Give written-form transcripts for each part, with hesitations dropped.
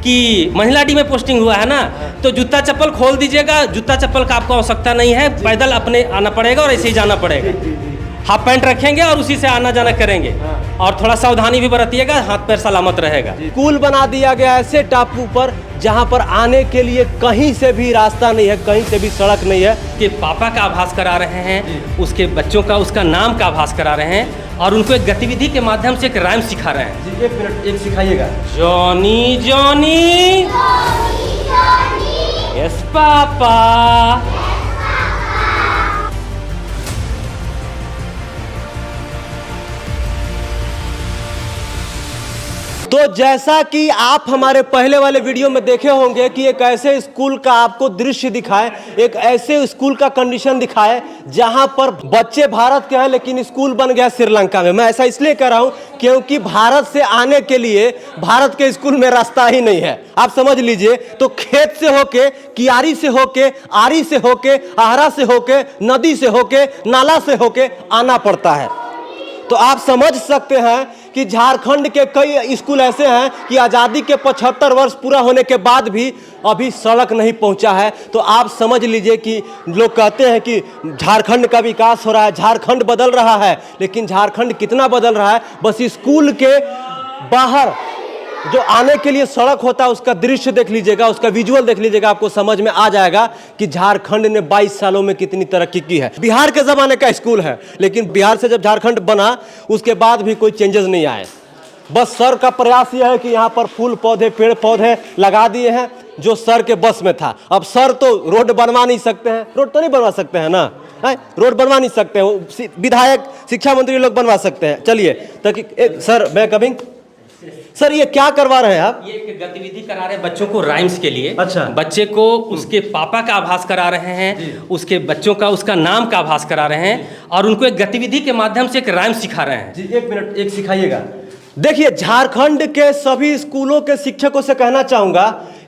कि महिला डी में पोस्टिंग हुआ है ना, तो जूता चप्पल खोल दीजिएगा, जूता चप्पल का आपको आवश्यकता नहीं है, पैदल अपने आना पड़ेगा और ऐसे ही जाना पड़ेगा। हाफ पैंट रखेंगे और उसी से आना जाना करेंगे, और थोड़ा सावधानी भी बरतिएगा, हाथ पैर सलामत रहेगा। स्कूल बना दिया गया ऐसे टापू पर जहां पर आने के लिए कहीं से भी रास्ता नहीं है, कहीं से भी सड़क नहीं है। कि पापा का आभास करा रहे हैं, उसके बच्चों का उसका नाम का आभास करा रहे हैं, और उनको एक गतिविधि के माध्यम से एक राइम सिखा रहे हैं। जी, 1 मिनट एक सिखाइएगा। जॉनी जॉनी यस पापा। तो जैसा कि आप हमारे पहले वाले वीडियो में देखे होंगे कि एक ऐसे स्कूल का आपको दृश्य दिखाए, एक ऐसे स्कूल का कंडीशन दिखाए जहां पर बच्चे भारत के हैं लेकिन स्कूल बन गया श्रीलंका में। मैं ऐसा इसलिए कह रहा हूं क्योंकि भारत से आने के लिए भारत के स्कूल में रास्ता ही नहीं है। आप समझ लीजिए, तो खेत से होके, कियारी से होके, आरी से होके, आहरा से होके, नदी से होके, नाला से होके आना पड़ता है। तो आप समझ सकते हैं कि झारखंड के कई स्कूल ऐसे हैं कि आज़ादी के 75 वर्ष पूरा होने के बाद भी अभी सड़क नहीं पहुंचा है। तो आप समझ लीजिए कि लोग कहते हैं कि झारखंड का विकास हो रहा है, झारखंड बदल रहा है, लेकिन झारखंड कितना बदल रहा है? बस स्कूल के बाहर जो आने के लिए सड़क होता है उसका दृश्य देख लीजिएगा, उसका विजुअल देख लीजिएगा, आपको समझ में आ जाएगा कि झारखंड ने 22 सालों में कितनी तरक्की की है। बिहार के ज़माने का स्कूल है, लेकिन बिहार से जब झारखंड बना उसके बाद भी कोई चेंजेस नहीं आए। बस सर का प्रयास यह है कि यहाँ पर फूल पौधे, पेड़ पौधे लगा दिए हैं जो सर के बस में था। अब सर तो रोड बनवा नहीं सकते हैं, रोड तो नहीं बनवा सकते हैं ना, रोड बनवा नहीं सकते हैं, विधायक, शिक्षा मंत्री लोग बनवा सकते हैं। चलिए ताकि सर मैं कमिंग सर, ये क्या करवा रहे हैं आप? ये एक गतिविधि करा रहे हैं बच्चों को राइम्स के लिए। अच्छा। बच्चे को उसके पापा का आभास करा रहे हैं, उसके बच्चों का उसका नाम का आभास करा रहे हैं, और उनको एक गतिविधि के माध्यम से एक राइम सिखा रहे हैं। जी, 1 मिनट एक सिखाइएगा। देखिए, झारखंड के सभी स्कूलों के शिक्षकों से कहना चाहूंगा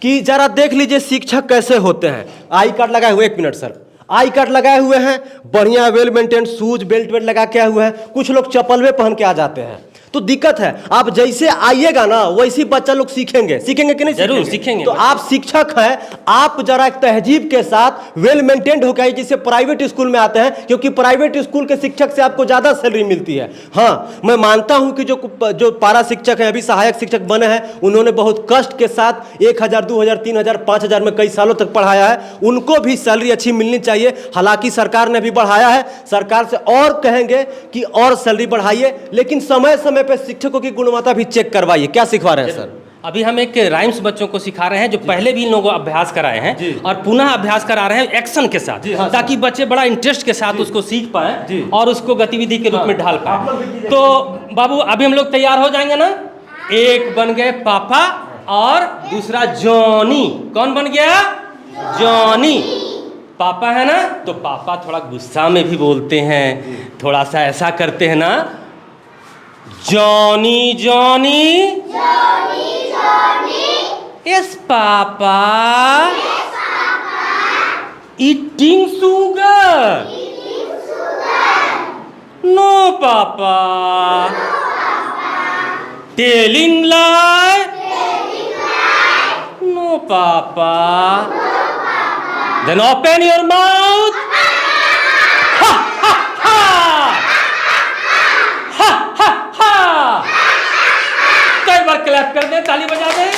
कि जरा देख लीजिए शिक्षक कैसे होते हैं। आई कार्ड लगाए हुए, 1 मिनट सर, आई कार्ड लगाए हुए हैं, बढ़िया well maintain shoes belt belt लगा के आए हुए हैं। कुछ लोग चप्पल में पहन के आ जाते हैं, तो दिक्कत है। आप जैसे आइएगा ना वैसे बच्चा लोग सीखेंगे कि नहीं? जरूर सीखेंगे। तो आप शिक्षक हैं, आप जरा एक तहजीब के साथ वेल मेंटेन्ड होकर आइए, जिससे प्राइवेट स्कूल में आते हैं, क्योंकि प्राइवेट स्कूल के शिक्षक से आपको ज्यादा सैलरी मिलती है। हाँ, मैं मानता हूं कि जो पारा शिक्षक हैं, अभी सहायक शिक्षक बने हैं, उन्होंने बहुत कष्ट के साथ 1000, 2000, 3000, 5000 में कई सालों तक पढ़ाया है, उनको भी सैलरी अच्छी मिलनी चाहिए। हालांकि सरकार ने भी बढ़ाया है, सरकार से और कहेंगे कि और सैलरी बढ़ाइए, लेकिन समय समय पे शिक्षकों की गुणवत्ता भी चेक करवाइए। क्या सिखवा रहे हैं सर? अभी हम एक राइम्स बच्चों को सिखा रहे हैं जो पहले भी इन लोगों को अभ्यास कराए हैं, और पुनः अभ्यास करा रहे हैं एक्शन के साथ, ताकि बच्चे बड़ा इंटरेस्ट के साथ उसको सीख पाए और उसको गतिविधि के रूप में ढाल पाए। तो बाबू अभी हम लोग तैयार हो जाएंगे ना? एक बन गए पापा और दूसरा जॉनी। कौन बन गया? जॉनी। पापा है ना, तो पापा थोड़ा गुस्सा में भी बोलते हैं, थोड़ा सा ऐसा करते हैं ना, Johnny Johnny yes papa, eating sugar no papa, telling lie no papa, then open your mouth, कई बार क्लैप कर दे, ताली बजा दे।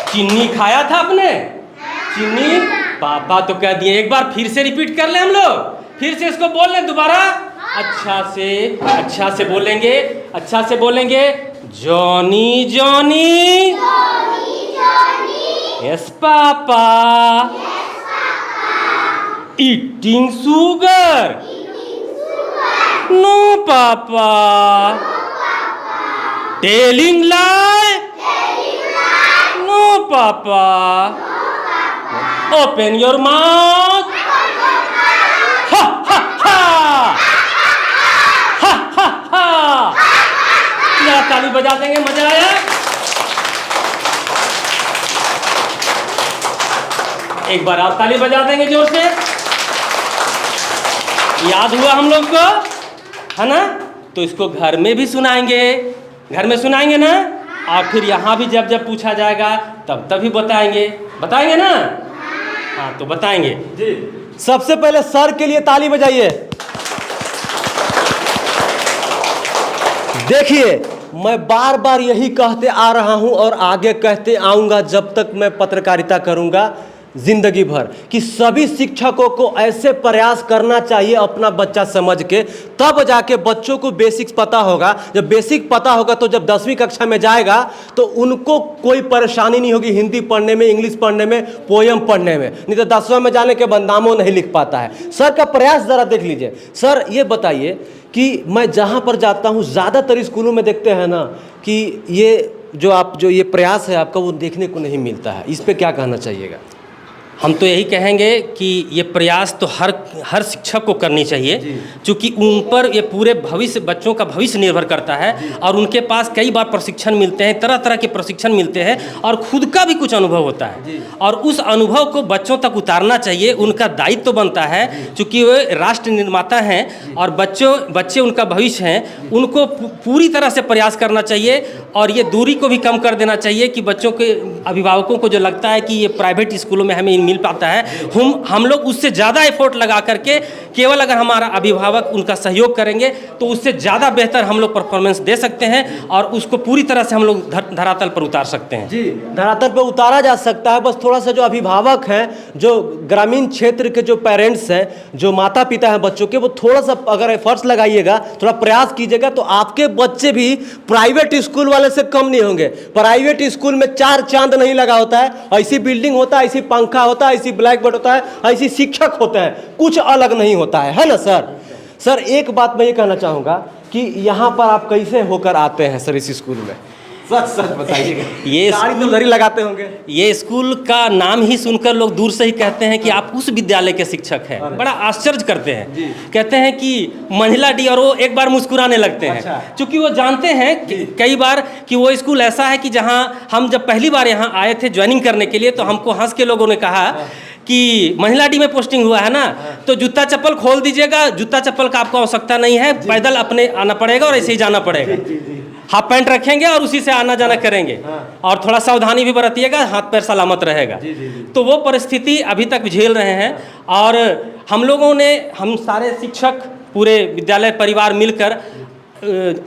चीनी खाया था आपने? चीनी पापा तो कह दिए, एक बार फिर से रिपीट कर ले हम लोग, फिर से इसको बोल ले दोबारा, अच्छा से बोलेंगे, अच्छा से बोलेंगे। Johnny Johnny yes papa, eating sugar no papa, telling lie no papa, open your mouth, ha ha ha, ha ha हा। जरा ताली बजा देंगे, मजा आया? एक बार आप ताली बजा देंगे जोर से। याद हुआ हम लोग को, है ना? तो इसको घर में भी सुनाएंगे, घर में सुनाएंगे ना, और फिर यहाँ भी जब जब पूछा जाएगा तब तभी बताएंगे ना? हाँ, तो बताएंगे जी। सबसे पहले सर के लिए ताली बजाइए। देखिए, मैं बार बार यही कहते आ रहा हूं और आगे कहते आऊंगा जब तक मैं पत्रकारिता करूंगा जिंदगी भर, कि सभी शिक्षकों को ऐसे प्रयास करना चाहिए अपना बच्चा समझ के, तब जाके बच्चों को बेसिक्स पता होगा। जब बेसिक पता होगा तो जब 10वीं कक्षा में जाएगा तो उनको कोई परेशानी नहीं होगी हिंदी पढ़ने में, इंग्लिश पढ़ने में, पोयम पढ़ने में। नहीं तो 10वां में जाने के बाद नामों नहीं लिख पाता है। सर का प्रयास ज़रा देख लीजिए। सर ये बताइए कि मैं जहाँ पर जाता हूँ ज़्यादातर स्कूलों में देखते हैं ना कि ये ये प्रयास है आपका वो देखने को नहीं मिलता है। इस पर क्या कहना चाहिएगा? हम तो यही कहेंगे कि ये प्रयास तो हर शिक्षक को करनी चाहिए, क्योंकि उन पर ये पूरे भविष्य, बच्चों का भविष्य निर्भर करता है। और उनके पास कई बार प्रशिक्षण मिलते हैं, तरह तरह के प्रशिक्षण मिलते हैं, और खुद का भी कुछ अनुभव होता है, और उस अनुभव को बच्चों तक उतारना चाहिए। उनका दायित्व तो बनता है, क्योंकि वे राष्ट्र निर्माता हैं और बच्चे उनका भविष्य हैं। उनको पूरी तरह से प्रयास करना चाहिए, और ये दूरी को भी कम कर देना चाहिए कि बच्चों के अभिभावकों को जो लगता है कि ये प्राइवेट स्कूलों में हमें मिल पाता है, हम लोग उससे ज़्यादा एफर्ट लगा करके, केवल अगर हमारा अभिभावक उनका सहयोग करेंगे तो उससे ज़्यादा बेहतर हम लोग परफॉर्मेंस दे सकते हैं, और उसको पूरी तरह से हम लोग धरातल पर उतार सकते हैं। जी, धरातल पर उतारा जा सकता है। बस थोड़ा सा जो अभिभावक हैं, जो ग्रामीण क्षेत्र के जो पेरेंट्स हैं, जो माता पिता हैं बच्चों के, वो थोड़ा सा अगर एफर्ट्स लगाइएगा, थोड़ा प्रयास कीजिएगा, तो आपके बच्चे भी प्राइवेट स्कूल वाले से कम नहीं होंगे। प्राइवेट स्कूल में 4 चांद नहीं लगा होता है, ऐसी बिल्डिंग होता है, ऐसी पंखा होता है, ऐसी ब्लैक बोर्ड होता है, ऐसी शिक्षक होते हैं, कुछ अलग नहीं होता है ना सर? सर एक बात मैं ये कहना चाहूँगा कि यहाँ पर आप कैसे होकर आते हैं सर इस स्कूल में? सच बताइएगा। ये गाड़ी तो उधर ही लगाते होंगे। ये स्कूल का नाम ही सुनकर लोग दूर से ही कहते हैं कि आप उस विद्यालय के शिक्षक हैं। बड़ा आश्चर्य करते हैं, कहते हैं कि मंझला डी, और वो एक बार मुस्कुराने लगते हैं। अच्छा। क्योंकि वो जानते हैं कई बार कि वो स्कूल ऐसा है कि जहाँ हम जब पहली बार यहाँ आए थे ज्वाइनिंग करने के लिए, तो हमको हंस के लोगों ने कहा कि महिला डी में पोस्टिंग हुआ है ना, तो जूता चप्पल खोल दीजिएगा, जूता चप्पल का आपको आवश्यकता नहीं है, पैदल अपने आना पड़ेगा और ऐसे ही जाना पड़ेगा। हाफ पैंट रखेंगे और उसी से आना जाना करेंगे, और थोड़ा सावधानी भी बरतिएगा, हाथ पैर सलामत रहेगा। तो वो परिस्थिति अभी तक झेल रहे हैं, और हम सारे शिक्षक, पूरे विद्यालय परिवार मिलकर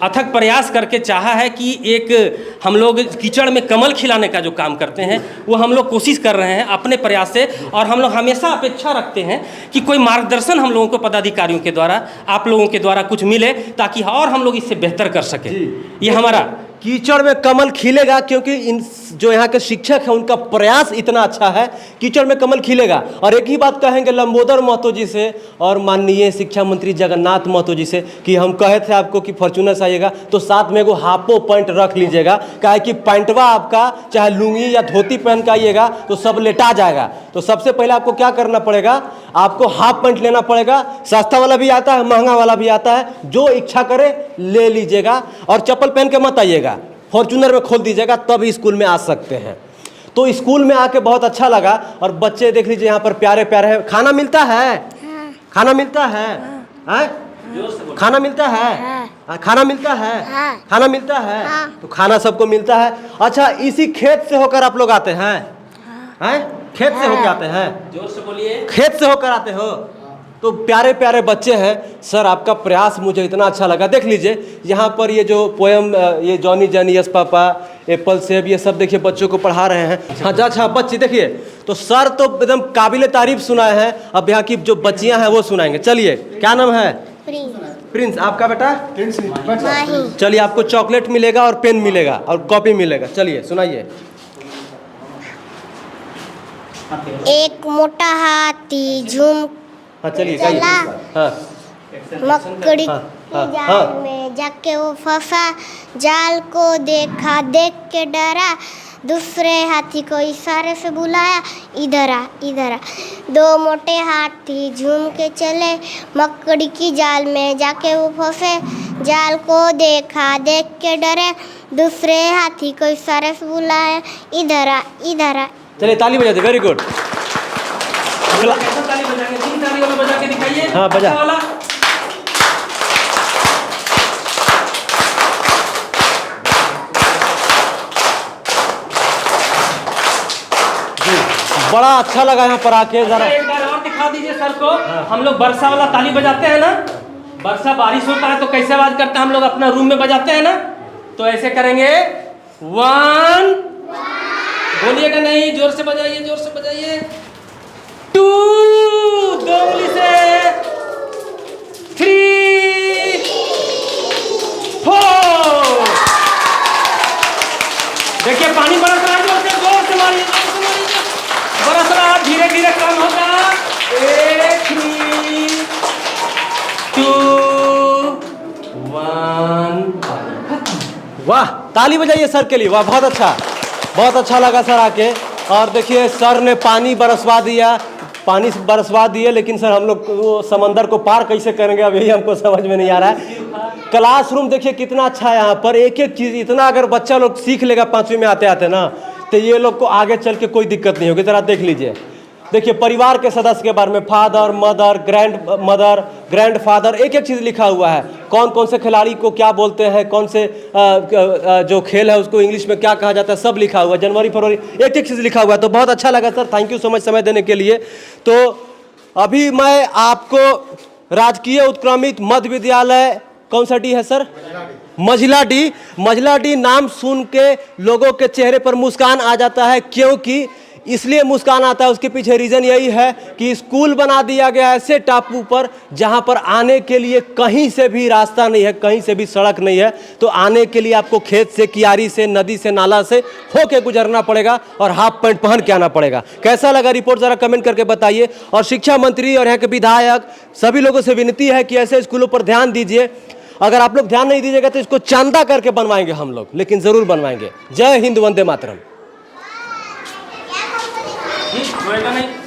अथक प्रयास करके चाहा है कि एक हम लोग कीचड़ में कमल खिलाने का जो काम करते हैं वो हम लोग कोशिश कर रहे हैं अपने प्रयास से। और हम लोग हमेशा अपेक्षा रखते हैं कि कोई मार्गदर्शन हम लोगों को पदाधिकारियों के द्वारा, आप लोगों के द्वारा कुछ मिले, ताकि और हम लोग इससे बेहतर कर सकें। ये हमारा कीचड़ में कमल खिलेगा, क्योंकि इन जो यहाँ के शिक्षक हैं उनका प्रयास इतना अच्छा है, कीचड़ में कमल खिलेगा। और एक ही बात कहेंगे लंबोदर महतो जी से और माननीय शिक्षा मंत्री जगन्नाथ महतो जी से कि हम कहे थे आपको कि फॉर्च्यूनर से आइएगा तो साथ में एगो हाफो पैंट रख लीजिएगा, काहे कि पैंटवा आपका चाहे लुंगी या धोती पहन के आइएगा तो सब लेटा जाएगा। तो सबसे पहले आपको क्या करना पड़ेगा, आपको हाफ पैंट लेना पड़ेगा। सस्ता वाला भी आता है, महंगा वाला भी आता है, जो इच्छा करे ले लीजिएगा। और चप्पल पहन के मत आइएगा, फॉर्च्यूनर में खोल दीजिएगा, तब स्कूल में आ सकते हैं। तो स्कूल में आके बहुत अच्छा लगा। और बच्चे देख लीजिए यहाँ पर प्यारे प्यारे हैं। खाना मिलता है? खाना मिलता है? खाना मिलता है? खाना मिलता है? खाना मिलता है? तो खाना सबको मिलता है। अच्छा, इसी खेत से होकर आप लोग आते हैं? खेत से होकर आते हैं? जोर से बोलिए। खेत से होकर आते हो? तो प्यारे प्यारे बच्चे हैं सर, आपका प्रयास मुझे इतना अच्छा लगा। देख लीजिए यहाँ पर ये जो पोयम, ये जॉनी जॉनी यस पापा, एप्पल सेब, ये सब देखिए बच्चों को पढ़ा रहे हैं। हाँ अच्छा बच्चे देखिए, तो सर तो एकदम काबिले तारीफ सुनाए हैं। अब यहाँ की जो बच्चियाँ हैं वो सुनाएंगे। चलिए, क्या नाम है? प्रिंस। आपका बेटा? चलिए, आपको चॉकलेट मिलेगा और पेन मिलेगा और कॉपी मिलेगा। चलिए सुनाइए। एक मोटा हाथी झूम चलिए मकड़ी के जाल में जाके वो फंसा, जाल को देखा, देख के डरा, दूसरे हाथी को इशारे से बुलाया, इधर आ इधर आ। 2 मोटे हाथी झूम के चले, मकड़ी की जाल में जाके वो फंसे, जाल को देखा, देख के डरे, दूसरे हाथी को इशारे से बुलाया, इधर आ इधर आ। चलिए ताली बजा दे, वेरी गुड। कैसा ताली बजाएंगे? 3 ताली वाला बजा के दिखाइए। हाँ बजा। वाला। बड़ा अच्छा लगा यहाँ पर आके जरा। एक बार और दिखा दीजिए सर को। हम लोग वर्षा वाला ताली बजाते हैं ना, वर्षा बारिश होता है तो कैसे आवाज करते हैं हम लोग अपना रूम में बजाते हैं ना, तो ऐसे करेंगे 1, बोलिएगा नहीं, जोर से बजाइए, जोर से बजाइए। 2, 2 उंगली से। 3, 4। देखिए पानी बरस रहा है, जोर से मारिए, जोर से मारिए। बरस रहा, धीरे धीरे कम होगा। 1, 3, 2, 1। वाह, ताली बजाइए सर के लिए। वाह, बहुत अच्छा लगा सर आके। और देखिए सर ने पानी बरसवा दिए, लेकिन सर हम लोग वो समंदर को पार कैसे करेंगे अब यही हमको समझ में नहीं आ रहा है। क्लासरूम देखिए कितना अच्छा है यहाँ पर, एक एक चीज़ इतना अगर बच्चा लोग सीख लेगा 5वीं में आते आते ना, तो ये लोग को आगे चल के कोई दिक्कत नहीं होगी। जरा देख लीजिए, देखिए परिवार के सदस्य के बारे में, फादर, मदर, ग्रैंड फादर, एक एक चीज़ लिखा हुआ है। कौन कौन से खिलाड़ी को क्या बोलते हैं, कौन से जो खेल है उसको इंग्लिश में क्या कहा जाता है, सब लिखा हुआ है। जनवरी फरवरी एक एक चीज़ लिखा हुआ है। तो बहुत अच्छा लगा sir, thank you so much समय देने के लिए। तो अभी मैं आपको राजकीय उत्क्रमित मध्य विद्यालय, कौन सा डी है सर? मझला डी नाम सुन के लोगों के चेहरे पर मुस्कान आ जाता है। क्योंकि इसलिए मुस्कान आता है, उसके पीछे रीज़न यही है कि स्कूल बना दिया गया ऐसे टापू पर जहां पर आने के लिए कहीं से भी रास्ता नहीं है, कहीं से भी सड़क नहीं है। तो आने के लिए आपको खेत से, कियारी से, नदी से, नाला से होके गुजरना पड़ेगा और हाफ पैंट पहन के आना पड़ेगा। कैसा लगा रिपोर्ट ज़रा कमेंट करके बताइए। और शिक्षा मंत्री और यहाँ के विधायक सभी लोगों से विनती है कि ऐसे स्कूलों पर ध्यान दीजिए। अगर आप लोग ध्यान नहीं दीजिएगा तो इसको चंदा करके बनवाएंगे हम लोग, लेकिन ज़रूर बनवाएंगे। जय हिंद, वंदे मातरम। नहीं